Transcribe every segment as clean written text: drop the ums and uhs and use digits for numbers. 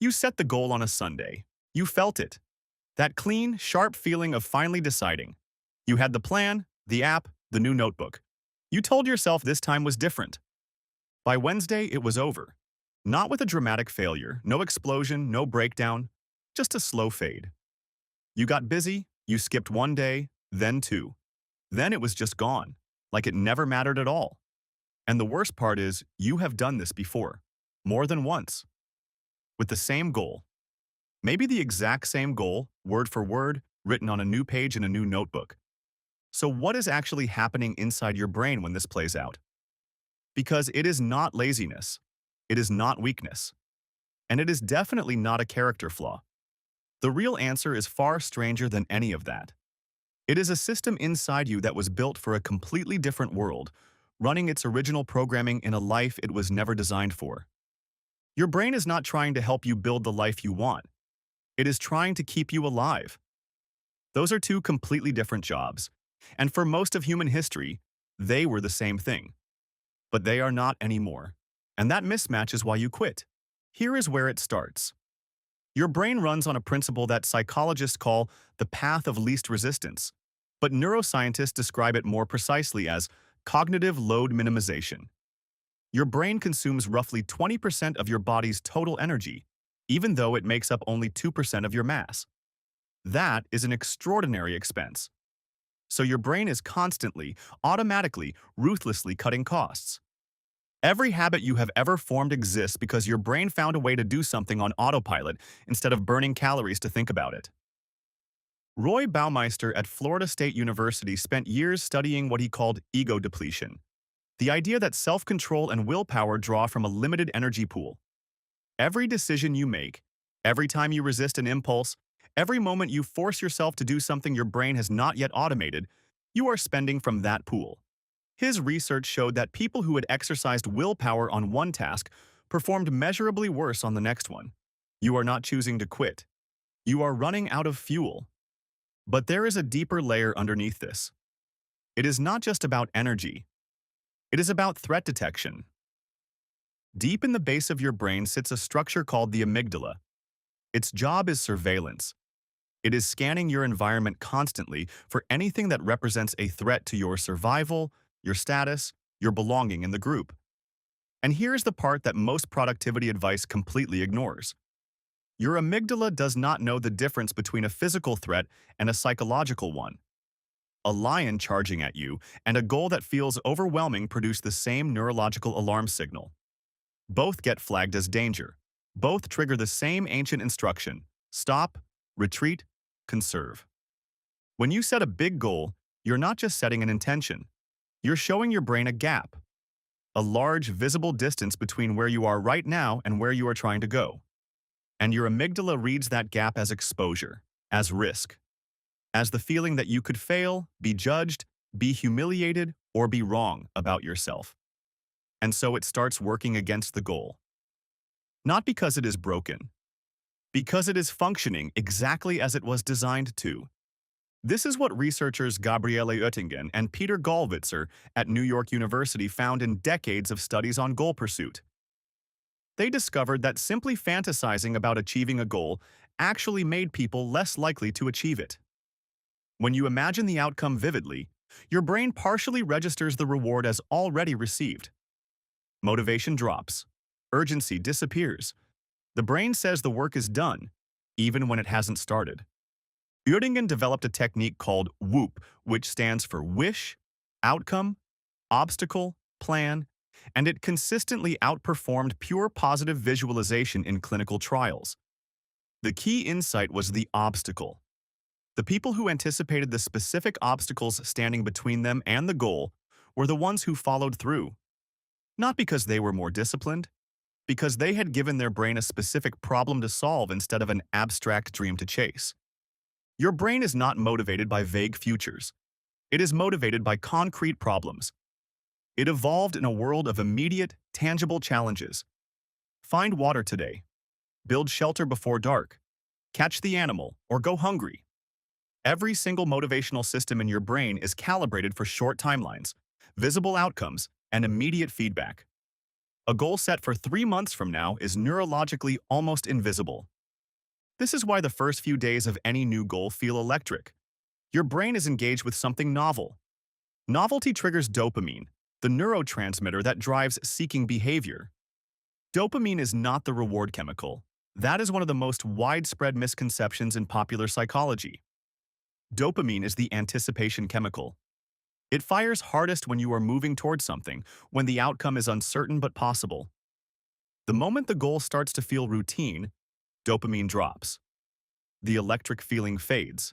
You set the goal on a Sunday. You felt it. That clean, sharp feeling of finally deciding. You had the plan, the app, the new notebook. You told yourself this time was different. By Wednesday, it was over. Not with a dramatic failure, no explosion, no breakdown, just a slow fade. You got busy, you skipped one day, then two. Then it was just gone, like it never mattered at all. And the worst part is, you have done this before, more than once, with the same goal. Maybe the exact same goal, word for word, written on a new page in a new notebook. So what is actually happening inside your brain when this plays out? Because it is not laziness, it is not weakness, and it is definitely not a character flaw. The real answer is far stranger than any of that. It is a system inside you that was built for a completely different world, running its original programming in a life it was never designed for. Your brain is not trying to help you build the life you want. It is trying to keep you alive. Those are two completely different jobs, and for most of human history, they were the same thing. But they are not anymore, and that mismatch is why you quit. Here is where it starts. Your brain runs on a principle that psychologists call the path of least resistance, but neuroscientists describe it more precisely as cognitive load minimization. Your brain consumes roughly 20% of your body's total energy, even though it makes up only 2% of your mass. That is an extraordinary expense. So your brain is constantly, automatically, ruthlessly cutting costs. Every habit you have ever formed exists because your brain found a way to do something on autopilot instead of burning calories to think about it. Roy Baumeister at Florida State University spent years studying what he called ego depletion, the idea that self-control and willpower draw from a limited energy pool. Every decision you make, every time you resist an impulse, every moment you force yourself to do something your brain has not yet automated, you are spending from that pool. His research showed that people who had exercised willpower on one task performed measurably worse on the next one. You are not choosing to quit. You are running out of fuel. But there is a deeper layer underneath this. It is not just about energy. It is about threat detection. Deep in the base of your brain sits a structure called the amygdala. Its job is surveillance. It is scanning your environment constantly for anything that represents a threat to your survival, your status, your belonging in the group. And here's the part that most productivity advice completely ignores. Your amygdala does not know the difference between a physical threat and a psychological one. A lion charging at you and a goal that feels overwhelming produce the same neurological alarm signal. Both get flagged as danger. Both trigger the same ancient instruction: stop, retreat, conserve. When you set a big goal, you're not just setting an intention. You're showing your brain a gap, a large, visible distance between where you are right now and where you are trying to go. And your amygdala reads that gap as exposure, as risk, as the feeling that you could fail, be judged, be humiliated, or be wrong about yourself. And so it starts working against the goal. Not because it is broken, because it is functioning exactly as it was designed to. This is what researchers Gabriele Oettingen and Peter Gollwitzer at New York University found in decades of studies on goal pursuit. They discovered that simply fantasizing about achieving a goal actually made people less likely to achieve it. When you imagine the outcome vividly, your brain partially registers the reward as already received. Motivation drops. Urgency disappears. The brain says the work is done, even when it hasn't started. Oettingen developed a technique called WOOP, which stands for wish, outcome, obstacle, plan, and it consistently outperformed pure positive visualization in clinical trials. The key insight was the obstacle. The people who anticipated the specific obstacles standing between them and the goal were the ones who followed through. Not because they were more disciplined, because they had given their brain a specific problem to solve instead of an abstract dream to chase. Your brain is not motivated by vague futures. It is motivated by concrete problems. It evolved in a world of immediate, tangible challenges. Find water today. Build shelter before dark. Catch the animal, or go hungry. Every single motivational system in your brain is calibrated for short timelines, visible outcomes, and immediate feedback. A goal set for 3 months from now is neurologically almost invisible. This is why the first few days of any new goal feel electric. Your brain is engaged with something novel. Novelty triggers dopamine, the neurotransmitter that drives seeking behavior. Dopamine is not the reward chemical. That is one of the most widespread misconceptions in popular psychology. Dopamine is the anticipation chemical. It fires hardest when you are moving towards something, when the outcome is uncertain but possible. The moment the goal starts to feel routine, dopamine drops. The electric feeling fades,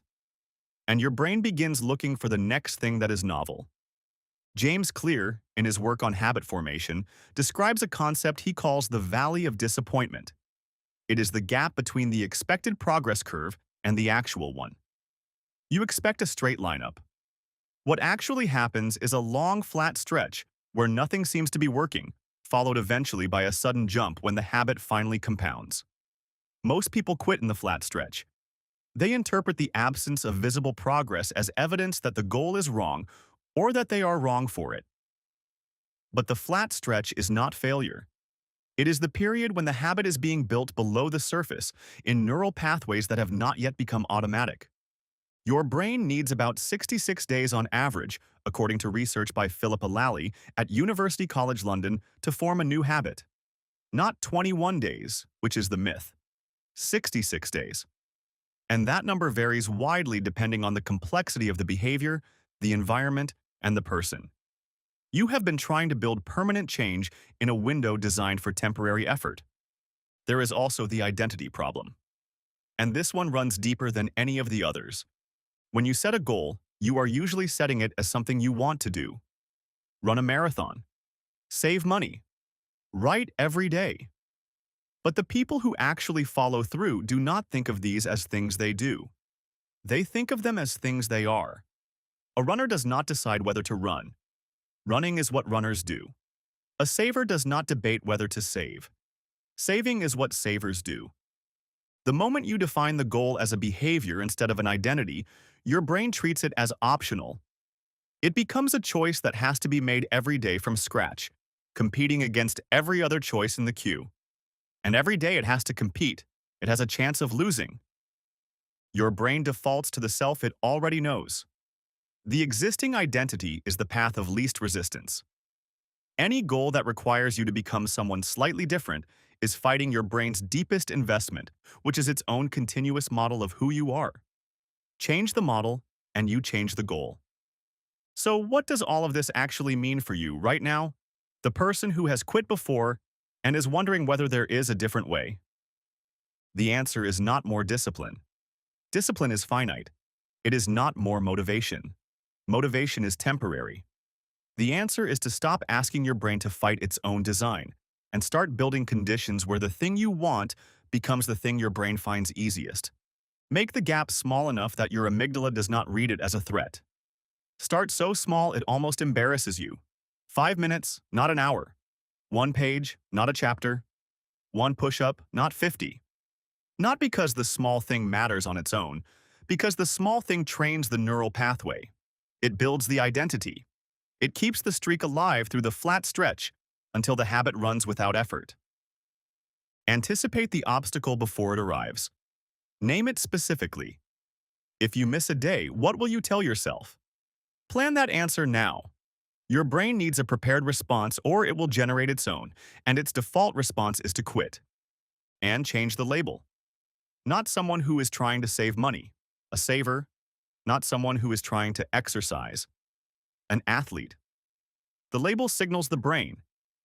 and your brain begins looking for the next thing that is novel. James Clear, in his work on habit formation, describes a concept he calls the valley of disappointment. It is the gap between the expected progress curve and the actual one. You expect a straight line up. What actually happens is a long, flat stretch where nothing seems to be working, followed eventually by a sudden jump when the habit finally compounds. Most people quit in the flat stretch. They interpret the absence of visible progress as evidence that the goal is wrong or that they are wrong for it. But the flat stretch is not failure. It is the period when the habit is being built below the surface in neural pathways that have not yet become automatic. Your brain needs about 66 days on average, according to research by Philippa Lally at University College London, to form a new habit. Not 21 days, which is the myth. 66 days. And that number varies widely depending on the complexity of the behavior, the environment, and the person. You have been trying to build permanent change in a window designed for temporary effort. There is also the identity problem. And this one runs deeper than any of the others. When you set a goal, you are usually setting it as something you want to do. Run a marathon. Save money. Write every day. But the people who actually follow through do not think of these as things they do. They think of them as things they are. A runner does not decide whether to run. Running is what runners do. A saver does not debate whether to save. Saving is what savers do. The moment you define the goal as a behavior instead of an identity, your brain treats it as optional. It becomes a choice that has to be made every day from scratch, competing against every other choice in the queue. And every day it has to compete, it has a chance of losing. Your brain defaults to the self it already knows. The existing identity is the path of least resistance. Any goal that requires you to become someone slightly different is fighting your brain's deepest investment, which is its own continuous model of who you are. Change the model, and you change the goal. So what does all of this actually mean for you right now? The person who has quit before and is wondering whether there is a different way. The answer is not more discipline. Discipline is finite. It is not more motivation. Motivation is temporary. The answer is to stop asking your brain to fight its own design and start building conditions where the thing you want becomes the thing your brain finds easiest. Make the gap small enough that your amygdala does not read it as a threat. Start so small it almost embarrasses you. 5 minutes, not an hour. 1 page, not a chapter. 1 push-up, not 50. Not because the small thing matters on its own, because the small thing trains the neural pathway. It builds the identity. It keeps the streak alive through the flat stretch until the habit runs without effort. Anticipate the obstacle before it arrives. Name it specifically. If you miss a day, what will you tell yourself? Plan that answer now. Your brain needs a prepared response or it will generate its own, and its default response is to quit. And change the label. Not someone who is trying to save money. A saver. Not someone who is trying to exercise. An athlete. The label signals the brain.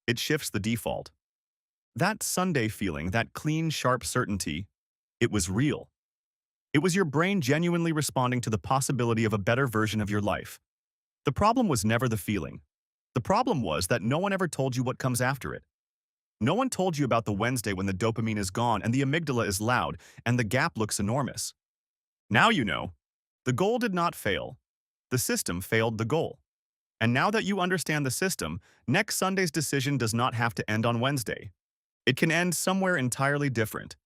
It shifts the default. That Sunday feeling, that clean, sharp certainty, it was real. It was your brain genuinely responding to the possibility of a better version of your life. The problem was never the feeling. The problem was that no one ever told you what comes after it. No one told you about the Wednesday when the dopamine is gone and the amygdala is loud and the gap looks enormous. Now you know. The goal did not fail. The system failed the goal. And now that you understand the system, next Sunday's decision does not have to end on Wednesday. It can end somewhere entirely different.